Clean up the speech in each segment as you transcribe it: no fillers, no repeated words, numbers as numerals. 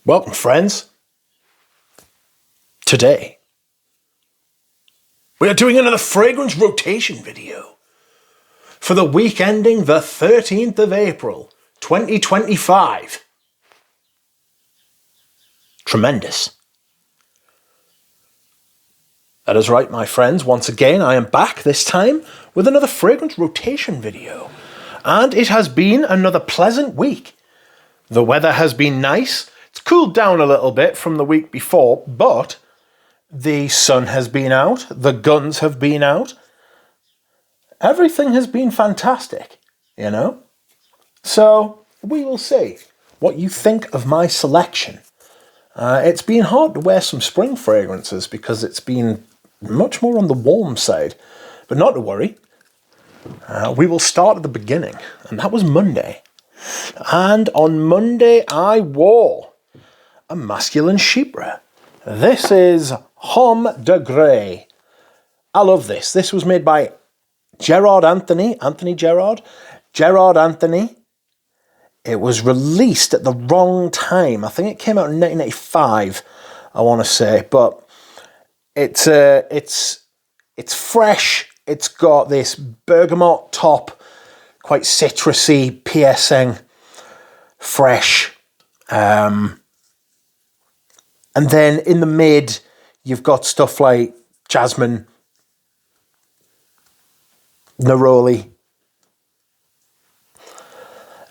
Welcome, friends. Today, we are doing another fragrance rotation video for the week ending the 13th of April, 2025. Tremendous. That is right, my friends. Once again, I am back this time with another fragrance rotation video. And it has been another pleasant week. The weather has been nice. It's cooled down a little bit from the week before, but the sun has been out, the guns have been out. Everything has been fantastic, you know? So, we will see what you think of my selection. It's been hard to wear some spring fragrances because it's been much more on the warm side. But not to worry. We will start at the beginning, and that was Monday. And on Monday, I wore a masculine chypre. This is Homme de Grey. I love this. This was made by Gerard. It was released at the wrong time. I think it came out in 1985, I want to say. But it's fresh. It's got this bergamot top, quite citrusy, piercing, fresh. And then in the mid, you've got stuff like jasmine, neroli.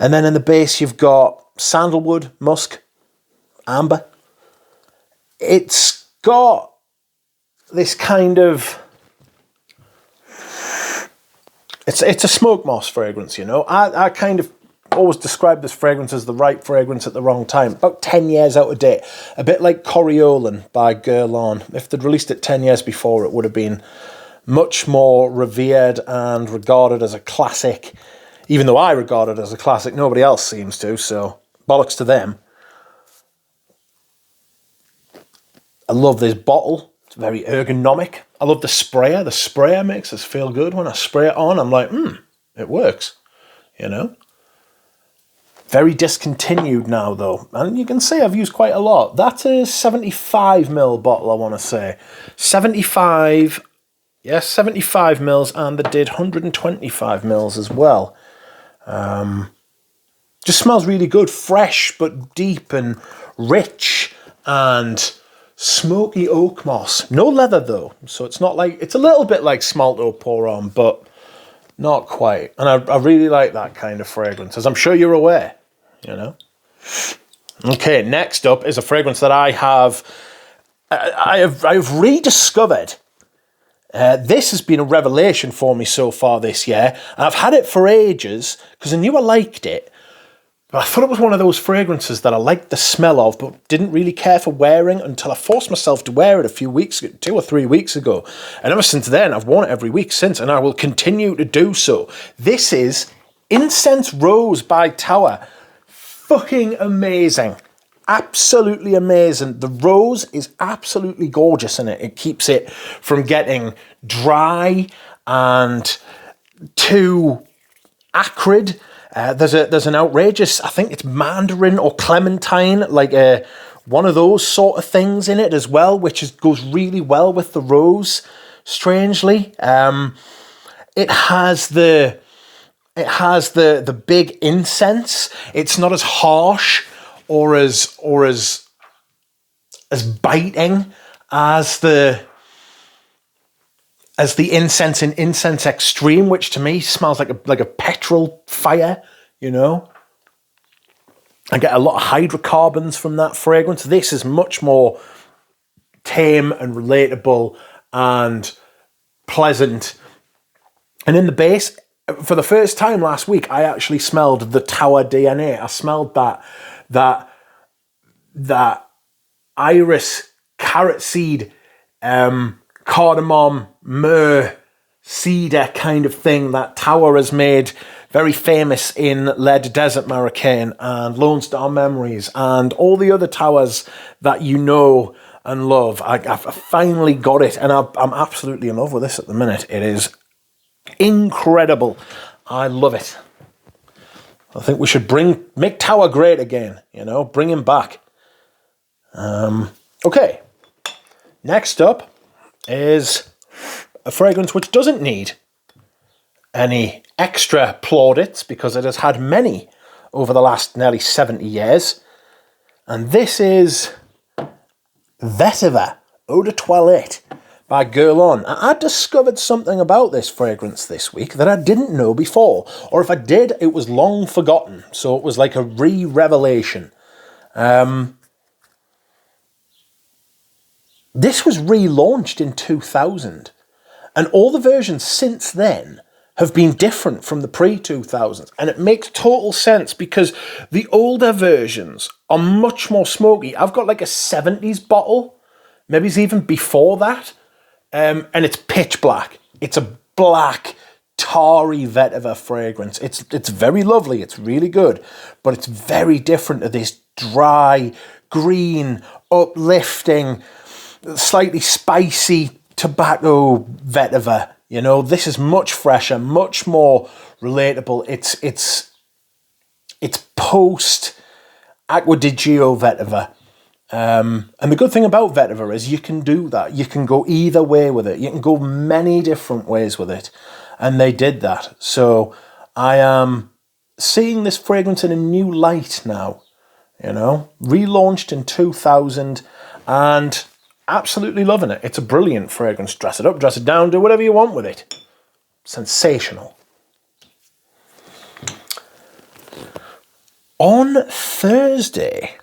And then in the base, you've got sandalwood, musk, amber. It's got this kind of... It's a smoke moss fragrance, you know. I kind of always describe this fragrance as the right fragrance at the wrong time. About 10 years out of date. A bit like Coriolan by Guerlain. If they'd released it 10 years before, it would have been much more revered and regarded as a classic. Even though I regard it as a classic, nobody else seems to, so bollocks to them. I love this bottle. It's very ergonomic. I love the sprayer. The sprayer makes us feel good. When I spray it on, I'm like, it works, you know? Very discontinued now, though. And you can see I've used quite a lot. That's a 75ml bottle, I want to say. 75 mils, and they did 125ml as well. Just smells really good. Fresh, but deep and rich and smoky oak moss. No leather, though. So it's not like... It's a little bit like Smalto Pour On, but not quite. And I really like that kind of fragrance, as I'm sure you're aware. You know. Okay, next up is a fragrance that I have rediscovered. This has been a revelation for me so far this year. And I've had it for ages because I knew I liked it, but I thought it was one of those fragrances that I liked the smell of, but didn't really care for wearing until I forced myself to wear it a few weeks ago, 2 or 3 weeks ago. And ever since then, I've worn it every week since, and I will continue to do so. This is Incense Rose by Tower. Fucking amazing. Absolutely amazing. The rose is absolutely gorgeous in it. It keeps it from getting dry and too acrid. There's an outrageous, I think it's mandarin or clementine, like one of those sort of things in it as well, which goes really well with the rose, strangely. It has the big incense. It's not as harsh or as biting as the incense in Incense Extreme, which to me smells like a petrol fire, you know. I get a lot of hydrocarbons from that fragrance. This is much more tame and relatable and pleasant. And in the base, for the first time last week, I actually smelled the Tower DNA. I smelled that iris, carrot seed, cardamom, myrrh, cedar kind of thing that Tower has made very famous in Lead Desert Marocain and Lone Star Memories and all the other Towers that you know and love. I finally got it, and I'm absolutely in love with this at the minute. It is incredible. I love it. I think we should make Tower great again, you know, bring him back. Okay, next up is a fragrance which doesn't need any extra plaudits because it has had many over the last nearly 70 years. And this is Vetiver Eau de Toilette by Guerlain. I discovered something about this fragrance this week that I didn't know before. Or if I did, it was long forgotten. So it was like a re-revelation. This was relaunched in 2000. And all the versions since then have been different from the pre-2000s. And it makes total sense because the older versions are much more smoky. I've got like a 70s bottle, maybe it's even before that, and it's pitch black. It's a black, tarry vetiver fragrance. It's very lovely, it's really good, but it's very different to this dry, green, uplifting, slightly spicy tobacco vetiver. You know, this is much fresher, much more relatable. It's post Acqua di Gio vetiver. And the good thing about vetiver is you can do that. You can go either way with it. You can go many different ways with it. And they did that. So I am seeing this fragrance in a new light now. You know, relaunched in 2000 and absolutely loving it. It's a brilliant fragrance. Dress it up, dress it down, do whatever you want with it. Sensational. On Thursday,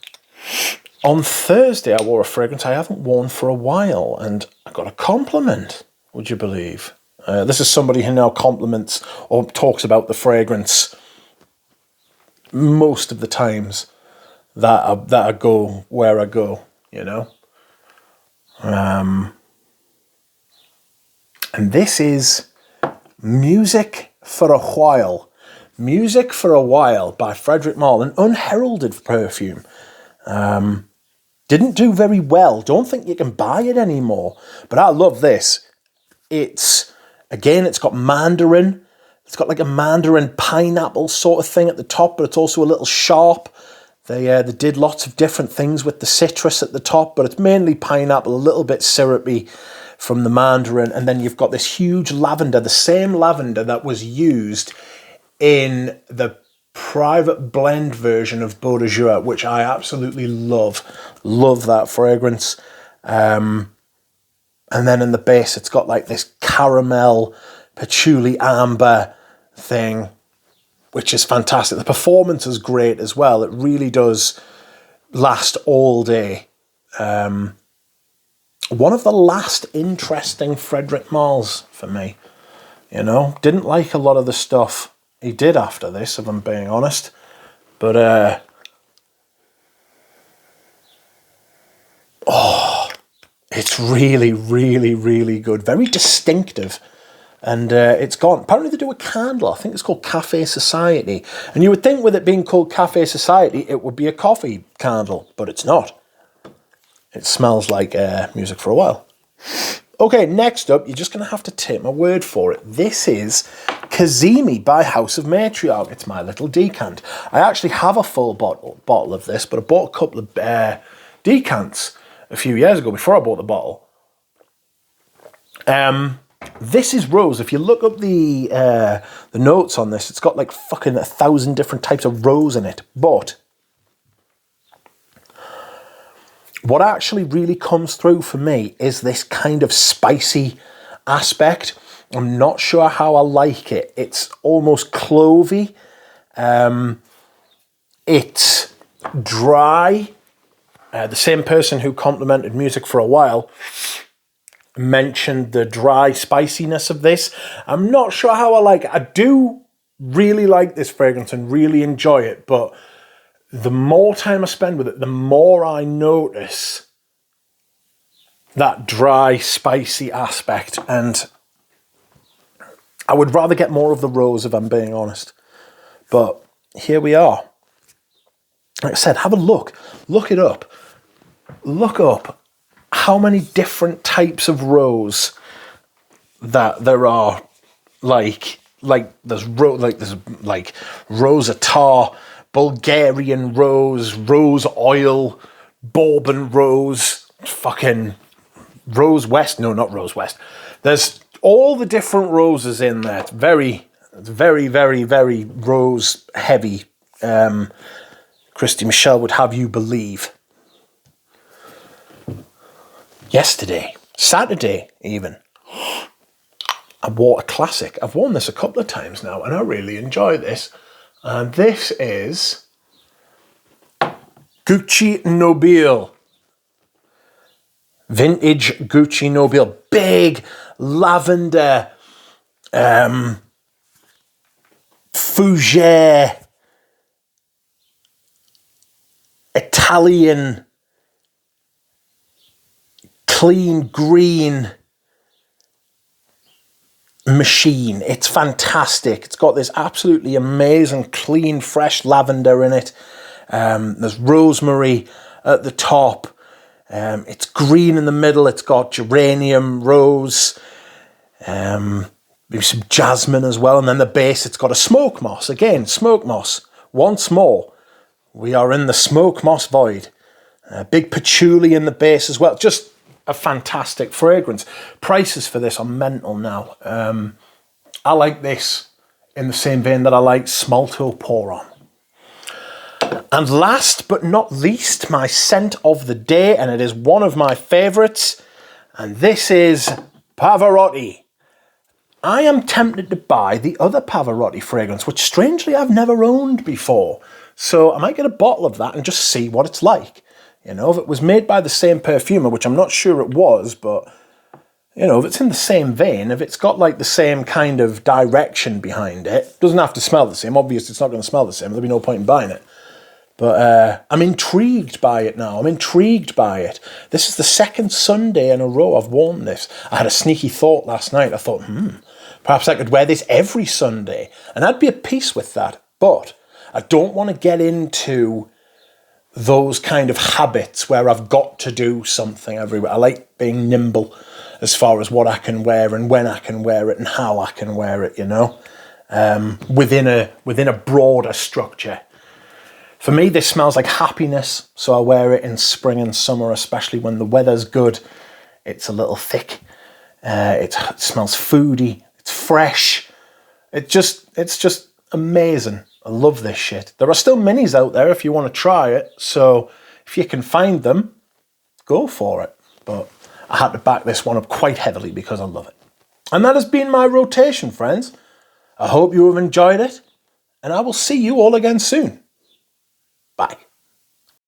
I wore a fragrance I haven't worn for a while, and I got a compliment, would you believe? This is somebody who now compliments or talks about the fragrance most of the times that I go where I go, you know? And this is Music for a While. Music for a While by Frederic Malle, an unheralded perfume. Didn't do very well. Don't think you can buy it anymore. But I love this. It's got mandarin. It's got like a mandarin pineapple sort of thing at the top, but it's also a little sharp. They did lots of different things with the citrus at the top, but it's mainly pineapple, a little bit syrupy from the mandarin. And then you've got this huge lavender, the same lavender that was used in the private blend version of Beau de Jour, which I absolutely love. Love that fragrance. And then in the base, it's got like this caramel, patchouli amber thing, which is fantastic. The performance is great as well. It really does last all day. One of the last interesting Frederic Malles for me. You know, didn't like a lot of the stuff he did after this, if I'm being honest. But, it's really, really, really good. Very distinctive. And it's gone. Apparently they do a candle. I think it's called Cafe Society. And you would think with it being called Cafe Society, it would be a coffee candle. But it's not. It smells like Music for a While. Okay, next up, you're just going to have to take my word for it. This is Kazimi by House of Matriarch. It's my little decant. I actually have a full bottle of this, but I bought a couple of decants a few years ago before I bought the bottle. This is rose. If you look up the notes on this, it's got like fucking 1,000 different types of rose in it. But what actually really comes through for me is this kind of spicy aspect. I'm not sure how I like it. It's almost clovey. It's dry. The same person who complimented Music for a While mentioned the dry spiciness of this. I'm not sure how I like it. I do really like this fragrance and really enjoy it, but the more time I spend with it, the more I notice that dry, spicy aspect, and I would rather get more of the rose if I'm being honest. But here we are. Like I said, have a look. Look it up. Look up how many different types of rose that there are. Like there's rose attar, Bulgarian rose, rose oil, Bourbon Rose, fucking Rose West. No, not Rose West. There's all the different roses in there. It's very, very rose heavy. Christy Michelle would have you believe. Yesterday, Saturday even, I wore a classic. I've worn this a couple of times now, and I really enjoy this. And this is Gucci Nobile. Vintage Gucci Nobile. Big lavender, fougere, Italian, clean green machine. It's fantastic. It's got this absolutely amazing, clean, fresh lavender in it. There's rosemary at the top. It's green in the middle. It's got geranium, rose, maybe some jasmine as well. And then the base, it's got a smoke moss. Again, smoke moss. Once more, we are in the smoke moss void. Big patchouli in the base as well. Just a fantastic fragrance. Prices for this are mental now. I like this in the same vein that I like Smalto Pour-On. And last but not least, my scent of the day, and it is one of my favourites, and this is Pavarotti. I am tempted to buy the other Pavarotti fragrance, which strangely I've never owned before. So I might get a bottle of that and just see what it's like. You know, if it was made by the same perfumer, which I'm not sure it was, but, you know, if it's in the same vein, if it's got like the same kind of direction behind it, doesn't have to smell the same. Obviously, it's not going to smell the same. There'll be no point in buying it. But I'm intrigued by it now. I'm intrigued by it. This is the second Sunday in a row I've worn this. I had a sneaky thought last night. I thought, perhaps I could wear this every Sunday. And I'd be at peace with that. But I don't want to get into those kind of habits where I've got to do something everywhere. I like being nimble as far as what I can wear and when I can wear it and how I can wear it, you know, within a broader structure. For me, this smells like happiness, so I wear it in spring and summer, especially when the weather's good. It's a little thick. It smells foody. It's fresh. It's just amazing. I love this shit. There are still minis out there if you want to try it, so if you can find them, go for it. But I had to back this one up quite heavily because I love it. And that has been my rotation, friends. I hope you have enjoyed it, and I will see you all again soon.